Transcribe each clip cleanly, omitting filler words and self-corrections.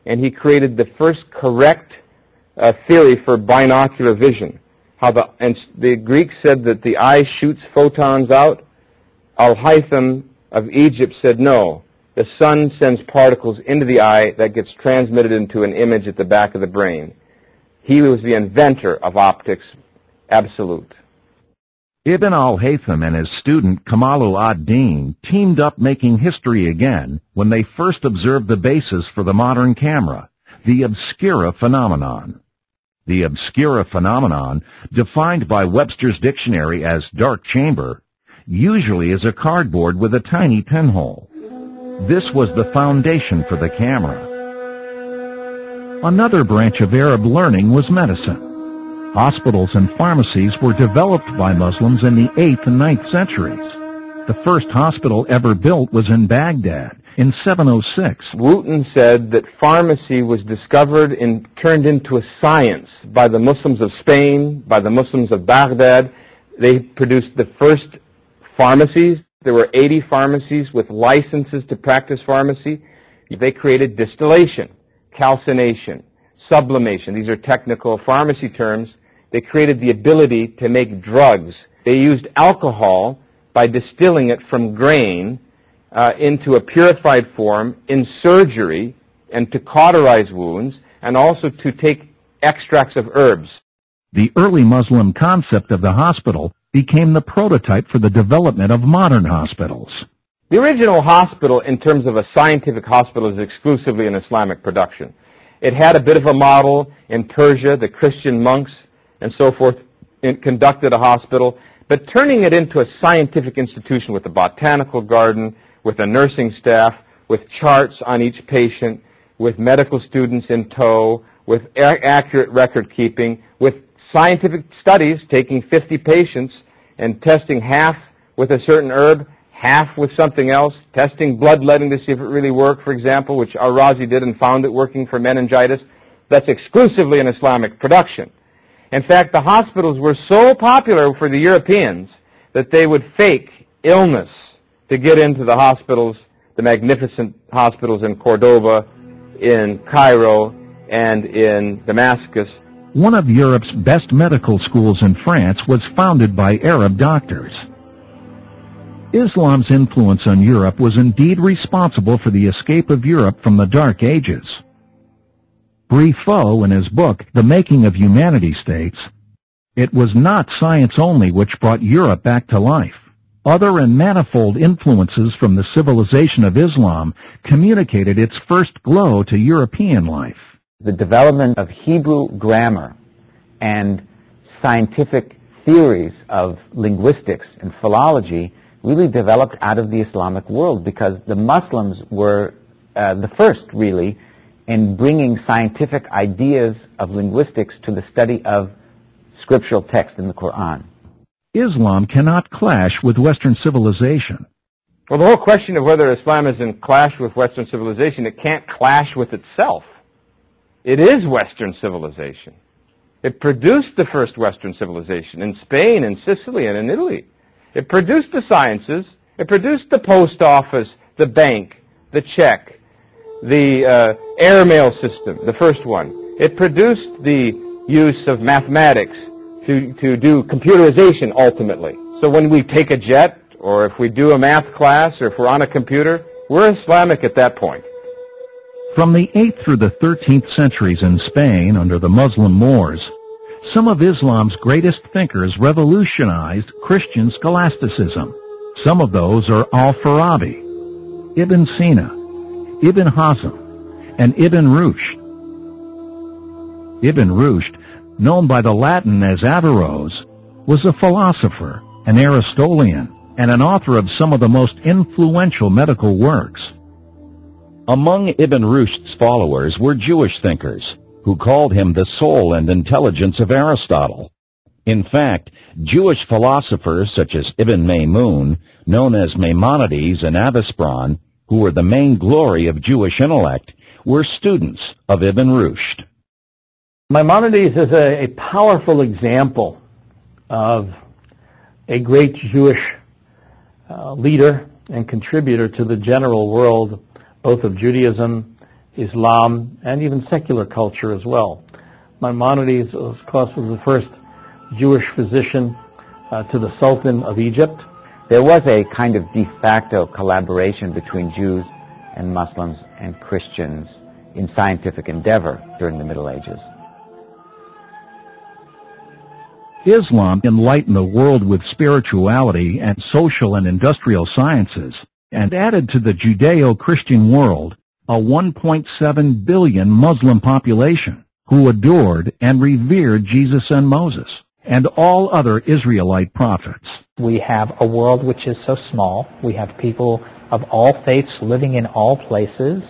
and he created the first correct theory for binocular vision. And the Greeks said that the eye shoots photons out. Al-Haytham of Egypt said no. The sun sends particles into the eye that gets transmitted into an image at the back of the brain. He was the inventor of optics, absolute. Ibn al-Haytham and his student Kamalu ad-Din teamed up making history again when they first observed the basis for the modern camera, the obscura phenomenon. The obscura phenomenon, defined by Webster's dictionary as dark chamber, usually is a cardboard with a tiny pinhole. This was the foundation for the camera. Another branch of Arab learning was medicine. Hospitals and pharmacies were developed by Muslims in the 8th and 9th centuries. The first hospital ever built was in Baghdad in 706. Wooten said that pharmacy was discovered and turned into a science by the Muslims of Spain, by the Muslims of Baghdad. They produced the first pharmacies. There were 80 pharmacies with licenses to practice pharmacy. They created distillation, calcination, sublimation. These are technical pharmacy terms. They created the ability to make drugs. They used alcohol by distilling it from grain into a purified form in surgery and to cauterize wounds, and also to take extracts of herbs. The early Muslim concept of the hospital became the prototype for the development of modern hospitals. The original hospital, in terms of a scientific hospital, is exclusively an Islamic production. It had a bit of a model in Persia. The Christian monks and so forth conducted a hospital, but turning it into a scientific institution with a botanical garden, with a nursing staff, with charts on each patient, with medical students in tow, with accurate record keeping, with scientific studies, taking 50 patients and testing half with a certain herb, half with something else, testing bloodletting to see if it really worked, for example, which Al-Razi did and found it working for meningitis. That's exclusively an Islamic production. In fact, the hospitals were so popular for the Europeans that they would fake illness to get into the hospitals, the magnificent hospitals in Cordoba, in Cairo, and in Damascus. One of Europe's best medical schools in France was founded by Arab doctors. Islam's influence on Europe was indeed responsible for the escape of Europe from the Dark Ages. Briffaut, in his book, The Making of Humanity, states, "It was not science only which brought Europe back to life. Other and manifold influences from the civilization of Islam communicated its first glow to European life." The development of Hebrew grammar and scientific theories of linguistics and philology really developed out of the Islamic world, because the Muslims were the first, really, in bringing scientific ideas of linguistics to the study of scriptural text in the Quran. Islam cannot clash with Western civilization. Well, the whole question of whether Islam is in clash with Western civilization, it can't clash with itself. It is Western civilization. It produced the first Western civilization in Spain and Sicily and in Italy. It produced the sciences. It produced the post office, the bank, the check, the airmail system, the first one. It produced the use of mathematics to do computerization ultimately. So when we take a jet, or if we do a math class, or if we're on a computer, we're Islamic at that point. From the 8th through the 13th centuries in Spain under the Muslim Moors, some of Islam's greatest thinkers revolutionized Christian scholasticism. Some of those are Al-Farabi, Ibn Sina, Ibn Hazm, and Ibn Rushd. Ibn Rushd, known by the Latin as Averroes, was a philosopher, an Aristotelian, and an author of some of the most influential medical works. Among Ibn Rushd's followers were Jewish thinkers, who called him the soul and intelligence of Aristotle. In fact, Jewish philosophers such as Ibn Maymun, known as Maimonides and Avispron, who were the main glory of Jewish intellect, were students of Ibn Rushd. Maimonides is a powerful example of a great Jewish leader and contributor to the general world, both of Judaism Islam, and even secular culture as well. Maimonides, of course, was the first Jewish physician to the Sultan of Egypt. There was a kind of de facto collaboration between Jews and Muslims and Christians in scientific endeavor during the Middle Ages. Islam enlightened the world with spirituality and social and industrial sciences, and added to the Judeo-Christian world a 1.7 billion Muslim population who adored and revered Jesus and Moses and all other Israelite prophets. We have a world which is so small. We have people of all faiths living in all places,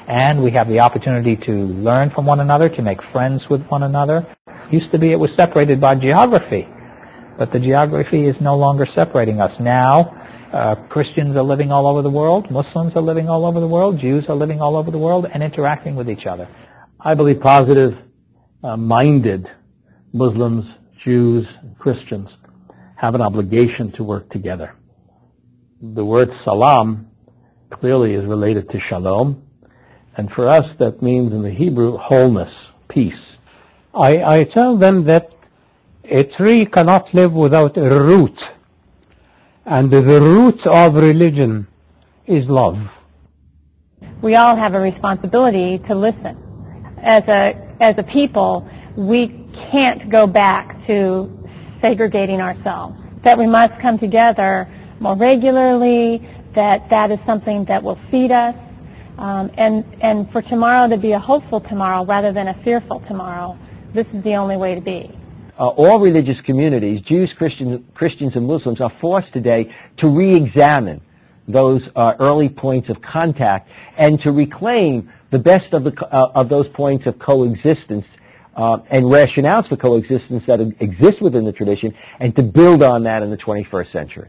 and we have the opportunity to learn from one another, to make friends with one another. Used to be it was separated by geography, but the geography is no longer separating us. Now, Christians are living all over the world, Muslims are living all over the world, Jews are living all over the world and interacting with each other. I believe positive-minded Muslims, Jews, and Christians have an obligation to work together. The word salam clearly is related to shalom, and for us that means in the Hebrew wholeness, peace. I tell them that a tree cannot live without a root, and the root of religion is love. We all have a responsibility to listen. As a people, we can't go back to segregating ourselves. That we must come together more regularly, that is something that will feed us, and for tomorrow to be a hopeful tomorrow rather than a fearful tomorrow. This is the only way to be. All religious communities, Jews, Christians, and Muslims, are forced today to re-examine those early points of contact and to reclaim the best of those points of coexistence and rationales for coexistence that exist within the tradition, and to build on that in the 21st century.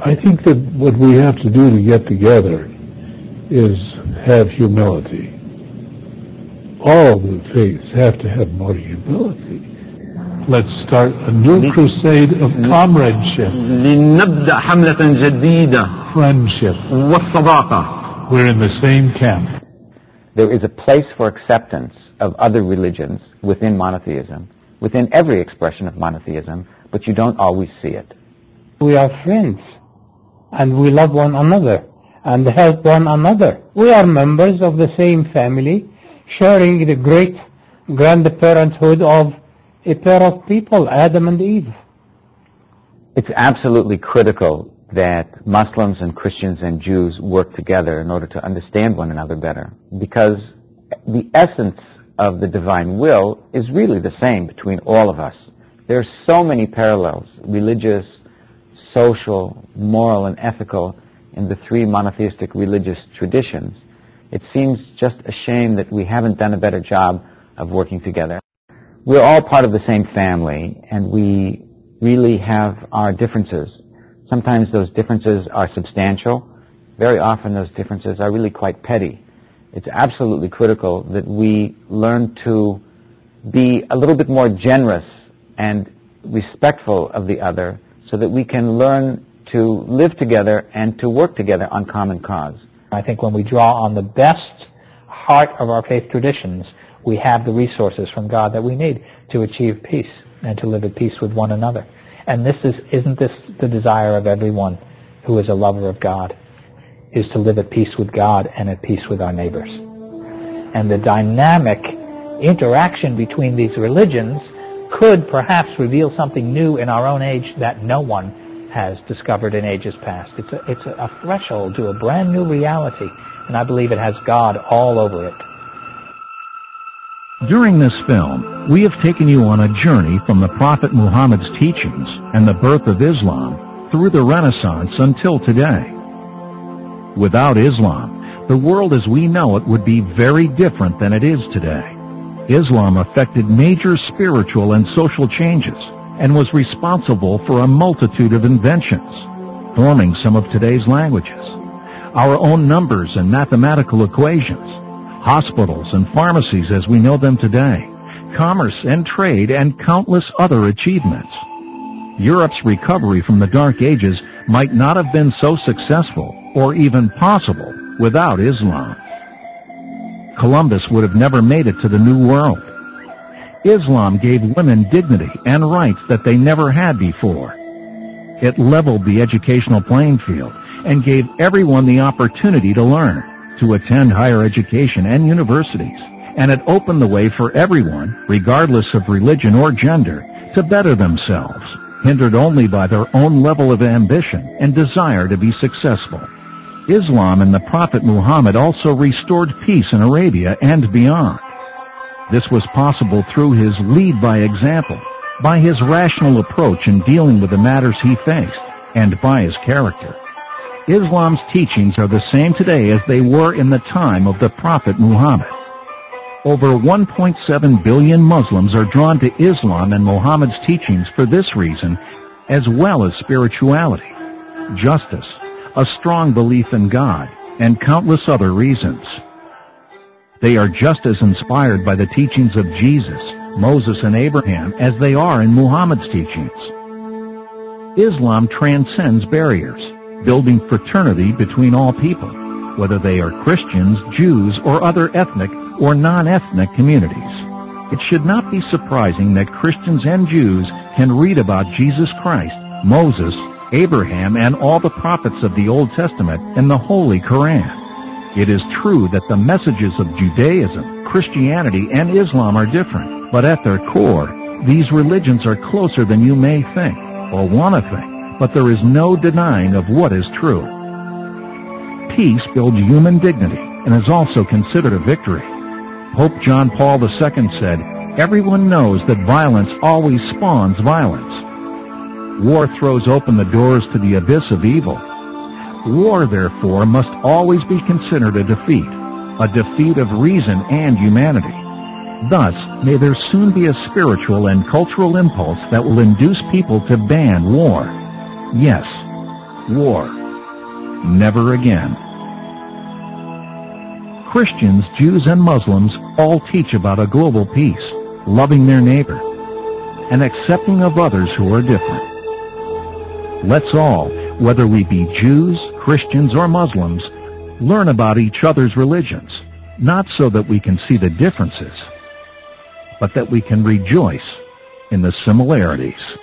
I think that what we have to do to get together is have humility. All the faiths have to have more humility. Let's start a new crusade of comradeship, لنبدأ حملة جديدة, friendship. والصداقة. We're in the same camp. There is a place for acceptance of other religions within monotheism, within every expression of monotheism, but you don't always see it. We are friends, and we love one another, and help one another. We are members of the same family, sharing the great grandparenthood of a pair of people, Adam and Eve. It's absolutely critical that Muslims and Christians and Jews work together in order to understand one another better, because the essence of the divine will is really the same between all of us. There are so many parallels, religious, social, moral, and ethical, in the three monotheistic religious traditions. It seems just a shame that we haven't done a better job of working together. We're all part of the same family, and we really have our differences. Sometimes those differences are substantial. Very often those differences are really quite petty. It's absolutely critical that we learn to be a little bit more generous and respectful of the other, so that we can learn to live together and to work together on common cause. I think when we draw on the best heart of our faith traditions, we have the resources from God that we need to achieve peace and to live at peace with one another. And isn't this the desire of everyone who is a lover of God, is to live at peace with God and at peace with our neighbors. And the dynamic interaction between these religions could perhaps reveal something new in our own age that no one has discovered in ages past. It's a threshold to a brand new reality, and I believe it has God all over it. During this film, we have taken you on a journey from the Prophet Muhammad's teachings and the birth of Islam through the Renaissance until today. Without Islam, the world as we know it would be very different than it is today. Islam affected major spiritual and social changes and was responsible for a multitude of inventions, forming some of today's languages, our own numbers and mathematical equations, hospitals and pharmacies as we know them today, commerce and trade, and countless other achievements. Europe's recovery from the Dark Ages might not have been so successful or even possible without Islam. Columbus would have never made it to the New World. Islam gave women dignity and rights that they never had before. It leveled the educational playing field and gave everyone the opportunity to learn, to attend higher education and universities, and it opened the way for everyone, regardless of religion or gender, to better themselves, hindered only by their own level of ambition and desire to be successful. Islam and the Prophet Muhammad also restored peace in Arabia and beyond. This was possible through his lead by example, by his rational approach in dealing with the matters he faced, and by his character. Islam's teachings are the same today as they were in the time of the Prophet Muhammad. Over 1.7 billion Muslims are drawn to Islam and Muhammad's teachings for this reason, as well as spirituality, justice, a strong belief in God, and countless other reasons. They are just as inspired by the teachings of Jesus, Moses, and Abraham as they are in Muhammad's teachings. Islam transcends barriers, building fraternity between all people, whether they are Christians, Jews, or other ethnic or non-ethnic communities. It should not be surprising that Christians and Jews can read about Jesus Christ, Moses, Abraham, and all the prophets of the Old Testament in the Holy Quran. It is true that the messages of Judaism, Christianity, and Islam are different, but at their core, these religions are closer than you may think or want to think, but there is no denying of what is true. Peace builds human dignity and is also considered a victory. Pope John Paul II said, "Everyone knows that violence always spawns violence. War throws open the doors to the abyss of evil. War, therefore, must always be considered a defeat of reason and humanity. Thus, may there soon be a spiritual and cultural impulse that will induce people to ban war. Yes, war. Never again." Christians, Jews, and Muslims all teach about a global peace, loving their neighbor, and accepting of others who are different. Let's all, whether we be Jews, Christians, or Muslims, learn about each other's religions, not so that we can see the differences, but that we can rejoice in the similarities.